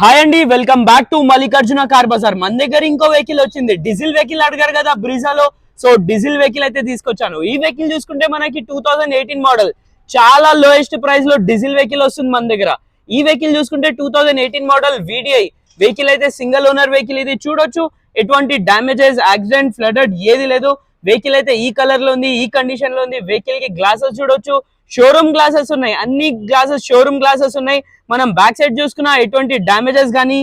Hi అండి, welcome back to Mallikarjuna car Bazaar. మన దగ్గర ఇంకో వెహికల్ వచ్చింది. డీజిల్ వెహికల్ అడిగారు కదా బ్రీజాలో. సో డీజిల్ వెహికల్ అయితే తీసుకొచ్చాను. ఈ వెహికల్ చూసుకుంటే మనకి 2018 మోడల్, చాలా లోయెస్ట్ ప్రైస్ లో డీజిల్ వెహికల్ వస్తుంది మన దగ్గర. ఈ వెహికల్ చూసుకుంటే 2018 మోడల్ VDI వెహికల్ అయితే సింగిల్ ఓనర్ వెహికల్. ఇది చూడొచ్చు, ఎటువంటి డ్యామేజెస్, యాక్సిడెంట్, ఫ్లడెడ్ ఏది లేదు. వెహికల్ అయితే ఈ కలర్ లో ఉంది, ఈ కండిషన్ లో ఉంది. వెహికల్ కి గ్లాసెస్ చూడొచ్చు, షోరూమ్ గ్లాసెస్ ఉన్నాయి. అన్ని గ్లాసెస్ షోరూమ్ గ్లాసెస్ ఉన్నాయి. మనం బ్యాక్ సైడ్ చూసుకున్నా ఎటువంటి డ్యామేజెస్ కానీ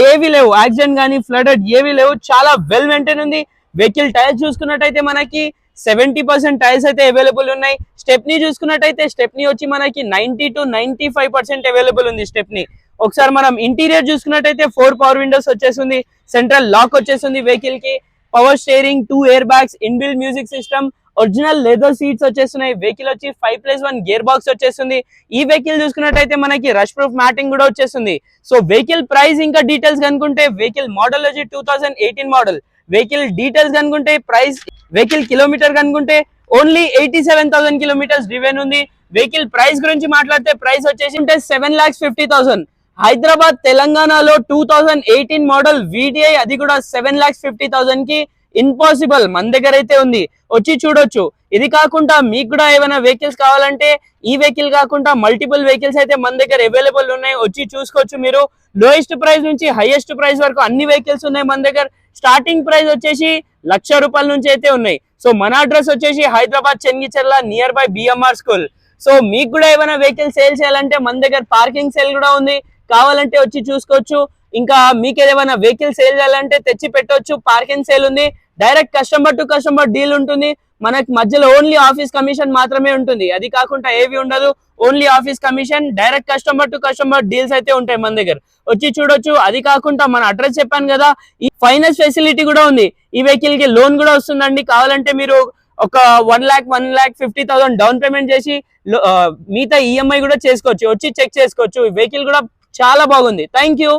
ఏవి లేవు, యాక్సిడెంట్ కానీ ఫ్లడెడ్ ఏవి లేవు. చాలా వెల్ మెయింటైన్ ఉంది. వెహికల్ టైర్స్ చూసుకున్నట్టయితే మనకి 70% టైర్స్ అయితే అవైలబుల్ ఉన్నాయి. స్టెప్నీ చూసుకున్నట్టయితే స్టెప్నీ వచ్చి మనకి 90 to 95% అవైలబుల్ ఉంది స్టెప్నీ. ఒకసారి మనం ఇంటీరియర్ చూసుకున్నట్టయితే 4 పవర్ విండోస్ వచ్చేసింది, సెంట్రల్ లాక్ వచ్చేసింది వెహికల్ కి, power steering, 2 air bags, inbuilt music system, original leather seats వచ్చేస్తున్నాయి. వెహికల్ వచ్చి 5+1 గేర్ బాక్స్ వచ్చేస్తుంది. ఈ వెహికల్ చూసుకున్నట్టయితే మనకి రష్ ప్రూఫ్ మ్యాటింగ్ కూడా వచ్చేస్తుంది. సో వెహికల్ ప్రైస్ ఇంకా డీటెయిల్స్ కనుకుంటే, వెహికల్ మోడల్ వచ్చి 2018 మోడల్. వెహికల్ డీటెయిల్స్ కనుకుంటే, ప్రైస్ వెహికల్ కిలోమీటర్ కనుకుంటే ఓన్లీ 87,000 కిలోమీటర్స్ డ్రివెన్ ఉంది. వెహికల్ ప్రైస్ గురించి మాట్లాడితే ప్రైస్ వచ్చేసి 7,50,000. హైదరాబాద్ తెలంగాణలో 2018 మోడల్ VDI, అది కూడా 7,50,000 కి ఇంపాసిబుల్. మన దగ్గర అయితే ఉంది, వచ్చి చూడొచ్చు. ఇది కాకుండా మీకు కూడా ఏమైనా వెహికల్స్ కావాలంటే, ఈ వెహికల్ కాకుండా మల్టిపుల్ వెహికల్స్ అయితే మన దగ్గర అవైలబుల్ ఉన్నాయి, వచ్చి చూసుకోవచ్చు మీరు. లోయెస్ట్ ప్రైస్ నుంచి హైయెస్ట్ ప్రైస్ వరకు అన్ని వెహికల్స్ ఉన్నాయి మన దగ్గర. స్టార్టింగ్ ప్రైస్ వచ్చేసి ₹1,00,000 నుంచి అయితే ఉన్నాయి. సో మన అడ్రస్ వచ్చేసి Hyderabad Chengicherla, near by BMR school. So మీకు కూడా ఏమైనా వెహికల్ సేల్ చేయాలంటే మన దగ్గర పార్కింగ్ సేల్ కూడా ఉంది, కావాలంటే వచ్చి చూసుకోవచ్చు. ఇంకా మీకు ఏమైనా వెహికల్ సేల్ చేయాలంటే తెచ్చి పెట్టవచ్చు, పార్కింగ్ సేల్ ఉంది. Direct customer to customer deal ఉంటుంది. మనకి మధ్యలో ఓన్లీ ఆఫీస్ కమిషన్ మాత్రమే ఉంటుంది, అది కాకుండా ఏవి ఉండదు. Only office commission, direct customer to customer deals అయితే ఉంటాయి మన దగ్గర, వచ్చి చూడొచ్చు. అది కాకుండా మన అడ్రస్ చెప్పాను కదా, ఈ ఫైనాన్స్ ఫెసిలిటీ కూడా ఉంది. ఈ వెహికల్ కి లోన్ కూడా వస్తుందండి. కావాలంటే మీరు ఒక 1,50,000 డౌన్ పేమెంట్ చేసి మిగతా EMI కూడా చేసుకోవచ్చు, వచ్చి చెక్ చేసుకోవచ్చు. ఈ వెహికల్ కూడా చాలా బాగుంది. Thank you.